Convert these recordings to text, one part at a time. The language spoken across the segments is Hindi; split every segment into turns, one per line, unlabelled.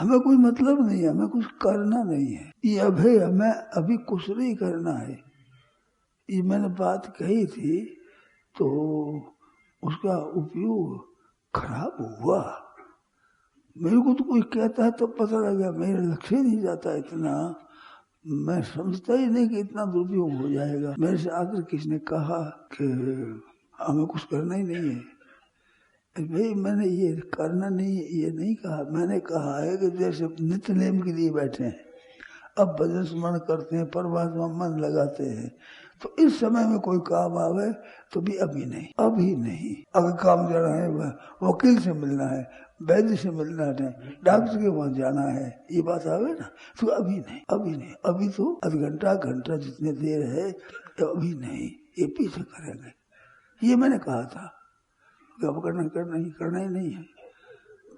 हमें कोई मतलब नहीं है, हमें कुछ करना नहीं है। ये अभय हमें अभी कुछ नहीं करना है। ये मैंने बात कही थी तो उसका उपयोग खराब हुआ। मेरे को तो कोई कहता है तो पता लगा, मेरे लक्ष्य नहीं जाता इतना, मैं समझता ही नहीं कि इतना दुरुपयोग हो जाएगा। मेरे से आकर किसी ने कहा कि हमें कुछ करना ही नहीं है। भाई मैंने ये करना नहीं, ये नहीं कहा। मैंने कहा है कि जैसे नित्य नेम के लिए बैठे हैं, अब भजन स्मरण करते हैं, परमात्मा मन लगाते हैं, तो इस समय में कोई काम आवे तो भी अभी नहीं, अभी नहीं। अगर काम जाना है, वकील से मिलना है, वैद्य से मिलना है, डॉक्टर के वहां जाना है, ये बात आवे ना, तो अभी नहीं, अभी नहीं। अभी तो आध घंटा घंटा जितने देर है, तो अभी नहीं, ये पीछे करेंगे। ये मैंने कहा था कि अब करना ही नहीं है,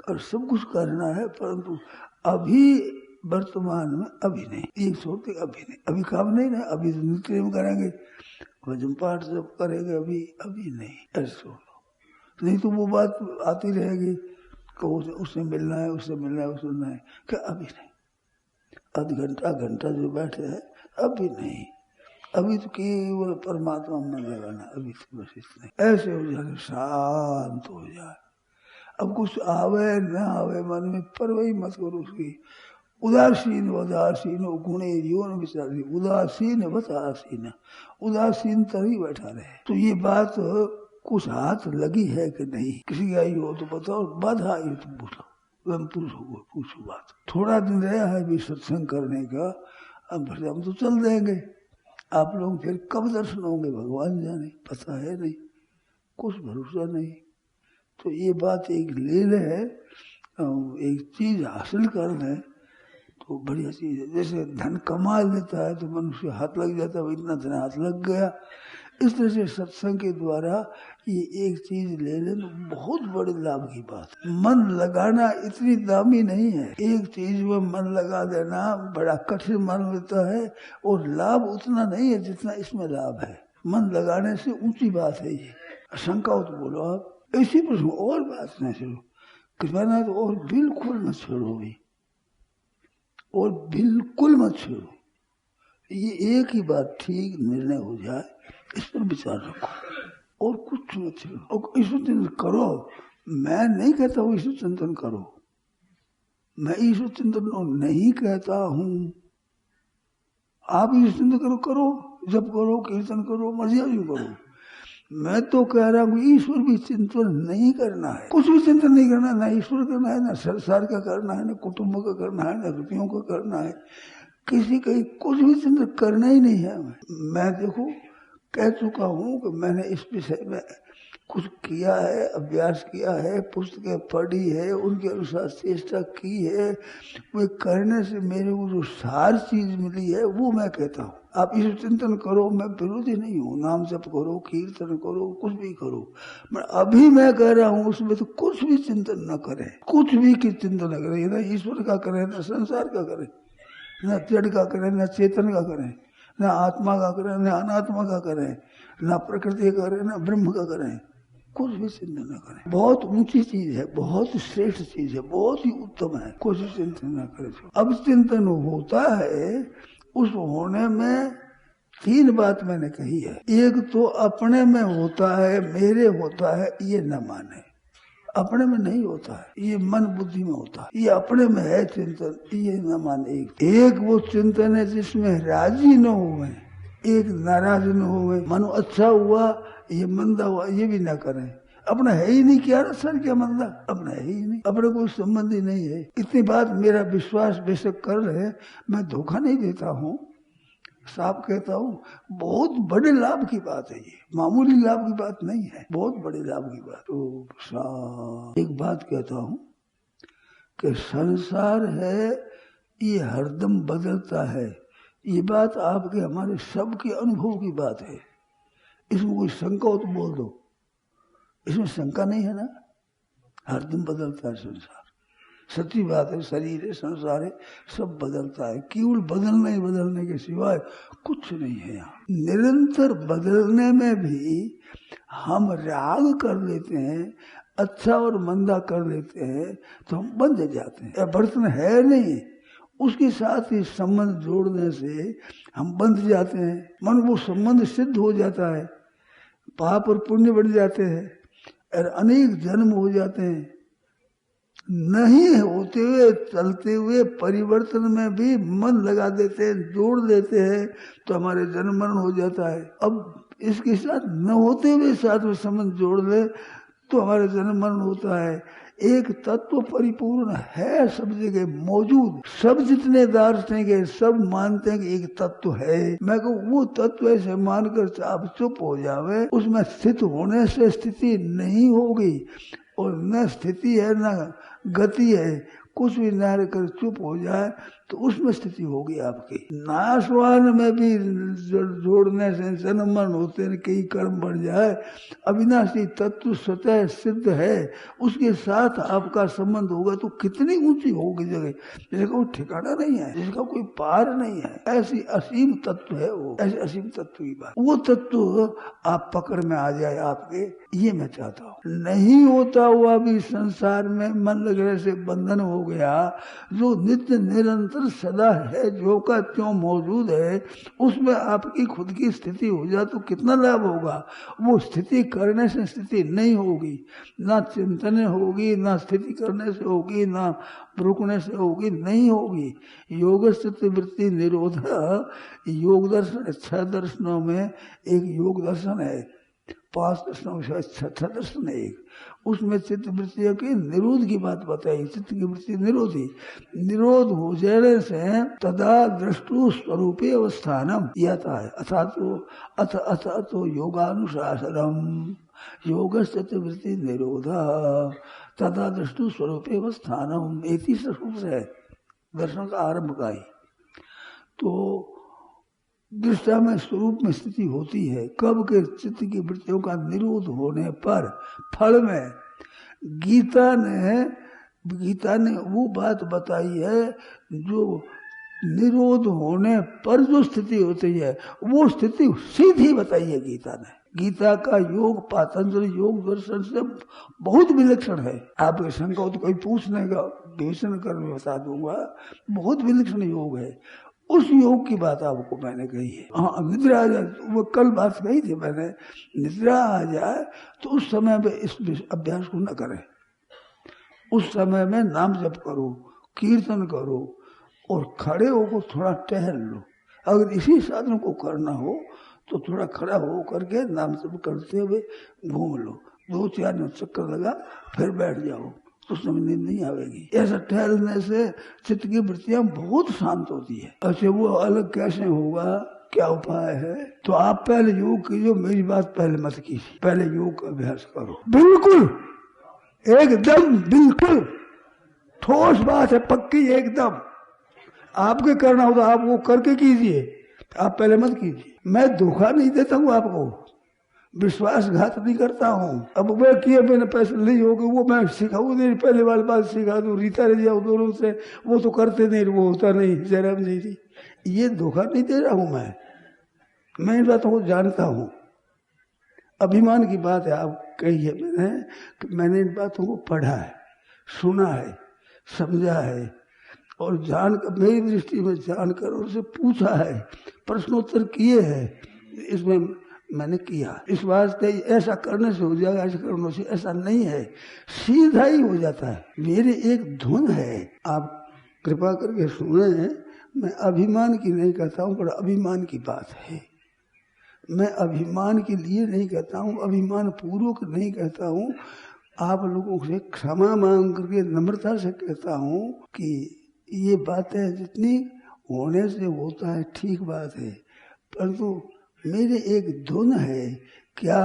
और सब कुछ करना है, परंतु अभी वर्तमान में अभी नहीं। एक सोचते अभी नहीं, अभी काम नहीं ना, अभी तो नित्य नेम करेंगे, भजन पाठ सब करेंगे, अभी नहीं, ऐसे सोच लो। नहीं तो वो बात आती रहेगी कि उससे मिलना है, उससे मिलना है, उससे मिलना है, क्या अभी नहीं। आध घंटा घंटा जो बैठे हैं, अभी नहीं, अभी तो केवल परमात्मा मन लगाना, अभी तो बस इतने। ऐसे हो जाए, शांत हो जाए। अब कुछ आवे न आवे मन में परवाही मत करो उसकी। उदासीन वदासीन गुणे जीवन विचारी, उदासीन वदासीन, उदासीन तरी बैठा रहे। तो ये बात कुछ हाथ लगी है कि नहीं, किसी की आई हो तो बताओ, बाधा आई तो पूछो, वह पूछो बात। थोड़ा दिन रहा है भी सत्संग करने का, अब फिर हम तो चल देंगे। आप लोग फिर कब दर्शन होंगे भगवान जाने, पता है नहीं, कुछ भरोसा नहीं। तो ये बात एक ले ले, एक चीज हासिल कर ले तो बढ़िया चीज है। जैसे धन कमा लेता है तो मनुष्य हाथ लग जाता है, इतना धन हाथ लग गया। इस तरह से सत्संग के द्वारा ये एक चीज ले ले तो बहुत बड़े लाभ की बात। मन लगाना इतनी दामी नहीं है, एक चीज में मन लगा देना बड़ा कठिन मन होता है, और लाभ उतना नहीं है जितना इसमें लाभ है। मन लगाने से ऊंची बात है ये। शंका हो तो बोलो आप, इसी पर और बात न छोड़ो, कृपा ना तो और बिल्कुल मत छोड़ो भी, और बिल्कुल मत छोड़ो। ये एक ही बात ठीक निर्णय हो जाए, इस पर विचार रखो, और कुछ मत छोड़ो। और ईश्वर चिंतन करो, मैं नहीं कहता हूँ ईश्वर चिंतन करो, मैं ईश्वर चिंतन नहीं कहता हूँ। आप ईश्वर चिंतन करो, जब करो, कीर्तन करो, मर्जी करो। मैं तो कह रहा हूँ ईश्वर भी चिंतन नहीं करना है, कुछ भी चिंतन नहीं करना, ना ईश्वर करना है, ना संसार का करना है, ना कुटुंब का करना है, ना रुपयों का करना है, किसी का कुछ भी चिंतन करना ही नहीं है। मैं देखो कह चुका हूँ कि मैंने इस विषय में कुछ किया है, अभ्यास किया है, पुस्तकें पढ़ी है, उनके अनुसार चेष्टा की है। वे करने से मेरे को जो सार चीज मिली है वो मैं कहता हूँ। आप इस चिंतन करो, मैं विरोधी नहीं हूँ, नाम जप करो, कीर्तन करो, कुछ भी करो। मैं अभी मैं कह रहा हूँ उसमें तो कुछ भी चिंतन न करे, कुछ भी की चिंतन न करे, न ईश्वर का करे, न संसार का करे, न जड़ का करे, न चेतन का करे, न आत्मा का करे, न अनात्मा का करे, न प्रकृति का करे, न ब्रह्म का करे, कुछ भी चिंतन न करें। बहुत ऊंची चीज है, बहुत श्रेष्ठ चीज है, बहुत ही उत्तम है, कुछ भी चिंतन न करें। अब चिंतन होता है, उस होने में तीन बात मैंने कही है। एक तो अपने में होता है, मेरे होता है, ये न माने, अपने में नहीं होता है, ये मन बुद्धि में होता है, ये अपने में है चिंतन, ये न माने। एक वो चिंतन है जिसमें राजी न हुए, एक नाराज न हुए, मानो अच्छा हुआ, ये मंदा हुआ, ये भी ना करें। अपना है ही नहीं, क्या सर क्या मंदा, अपना है ही नहीं, अपने कोई संबंध ही नहीं है। इतनी बात मेरा विश्वास बेशक कर रहे, मैं धोखा नहीं देता हूँ, साफ कहता हूँ, बहुत बड़े लाभ की बात है ये, मामूली लाभ की बात नहीं है, बहुत बड़े लाभ की बात। तो एक बात कहता हूँ कि संसार है ये हरदम बदलता है, ये बात आपके हमारे सबके अनुभव की बात है। इसमें कोई शंका हो तो बोल दो, इसमें शंका नहीं है ना, हरदम बदलता है संसार, सच्ची बात है। शरीर है, संसार है, सब बदलता है, केवल बदलने के सिवाय कुछ नहीं है यहाँ। निरंतर बदलने में भी हम राग कर लेते हैं, अच्छा और मंदा कर लेते हैं तो हम बंध जाते हैं। बर्तन है नहीं, उसके साथ ही संबंध जोड़ने से हम बंध जाते हैं। मन वो संबंध सिद्ध हो जाता है, पाप और पुण्य बढ़ जाते हैं और अनेक जन्म हो जाते हैं। नहीं होते हुए चलते हुए परिवर्तन में भी मन लगा देते हैं, जोड़ देते हैं, तो हमारे जन्म मरण हो जाता है। अब इसके साथ न होते हुए साथ में संबंध जोड़ ले तो हमारे जन्म मरण होता है। एक तत्व परिपूर्ण है, सब जगह मौजूद। सब जितने दार्शनिक है सब मानते हैं कि एक तत्व है। मैं कहूँ वो तत्व ऐसे मानकर आप चुप हो जावे, उसमें स्थित होने से स्थिति नहीं होगी, और न स्थिति है न गति है, कुछ भी न कर चुप हो जाए तो उसमें स्थिति होगी आपकी। नाशवान में भी जोड़ने से जन्म मरण होते हैं, कई कर्म बढ़ जाए, अविनाशी तत्व स्वतः सिद्ध है, उसके साथ आपका संबंध होगा तो कितनी ऊंची होगी जगह, जिसका कोई ठिकाना नहीं है, जिसका कोई पार नहीं है। ऐसी असीम तत्व है वो, ऐसे असीम तत्व की बात। वो तत्व आप पकड़ में आ जाए आपके, ये मैं चाहता हूँ। नहीं होता हुआ भी संसार में मन लगने से बंधन हो गया, जो नित्य निरंतर सदा है, जो का त्यों मौजूद है, उसमें आपकी खुद की स्थिति हो जाए तो कितना लाभ होगा। वो स्थिति करने से स्थिति नहीं होगी, ना चिंतन होगी, ना स्थिति करने से होगी, ना रुकने से होगी, नहीं होगी। योग स्थिति वृत्ति निरोध योग दर्शन, 6 दर्शनों में एक योग दर्शन है, 5 दर्शनों में 6 दर्शन है एक, उसमें चित्त वृत्तियों की निरोध की बात बताई। चित्त की वृत्ति निरोधी, निरोध हो जाने से तदा दृष्टु स्वरूपे अवस्थानम यथा है, अथा तो योगानुशासनम योग चित्त वृत्ति निरोध तदा दृष्टु स्वरूपे अवस्थानम, एक ही स्वरूप है दर्शन का आरंभ का ही। तो दृष्टा में स्वरूप में स्थिति होती है कब के चित्त की वृत्तियों का निरोध होने पर। फल में गीता ने वो बात बताई है, जो निरोध होने पर जो स्थिति होती है वो स्थिति सीधी बताई है गीता ने। गीता का योग पातंजलि योग दर्शन से बहुत विलक्षण है। आपके शंका हो तो कोई पूछने का विवेचन कर मैं बता दूंगा, बहुत विलक्षण योग है। उस योग की बात आपको मैंने कही है। हाँ, निद्रा आ जाए, वो कल बात कही थी मैंने, निद्रा आ जाए तो उस समय में इस अभ्यास को न करें। उस समय में नाम जप करो, कीर्तन करो और खड़े होकर थोड़ा टहल लो। अगर इसी साधन को करना हो तो थोड़ा खड़ा हो करके नाम जप करते हुए घूम लो, 2-4 चक्कर लगा, फिर बैठ जाओ, तो समय नींद नहीं आवेगी। ऐसा टहलने से चित्त की वृत्तियां बहुत शांत होती है। अच्छा, वो अलग कैसे होगा, क्या उपाय है? तो आप पहले योग कीजिए, मेरी बात पहले मत कीजिए, पहले योग का अभ्यास करो। बिल्कुल एकदम बिल्कुल ठोस बात है, पक्की एकदम। आपके करना हो तो आप वो करके कीजिए, आप पहले मत कीजिए। मैं धोखा नहीं देता हूँ आपको, विश्वासघात नहीं करता हूँ। अब वह किए मैंने पैसे नहीं होगे, वो मैं सिखाऊँ नहीं, पहले वाली बात सिखा दूँ, रीता रह जाओ दोनों से, वो तो करते नहीं, वो होता नहीं, जयराम जी। ये धोखा नहीं दे रहा हूँ मैं इन बातों को जानता हूँ। अभिमान की बात है, आप कही है मैंने इन बातों को पढ़ा है, सुना है, समझा है और मेरी दृष्टि में जानकर उनसे पूछा है, प्रश्नोत्तर किए हैं, इसमें मैंने किया। इस वास्ते ऐसा करने से हो जाएगा, ऐसा करने से ऐसा नहीं है, सीधा ही हो जाता है। मेरी एक धुन है, आप कृपा करके सुने। मैं अभिमान की नहीं कहता हूँ, पर अभिमान की बात है। मैं अभिमान के लिए नहीं कहता हूँ, अभिमान पूर्वक नहीं कहता हूँ। आप लोगों से क्षमा मांग करके नम्रता से कहता हूँ कि ये बातें जितनी होने से होता है ठीक बात है, परंतु मेरे एक धुन है क्या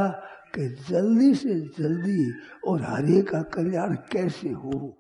कि जल्दी से जल्दी और हरे का कल्याण कैसे हो।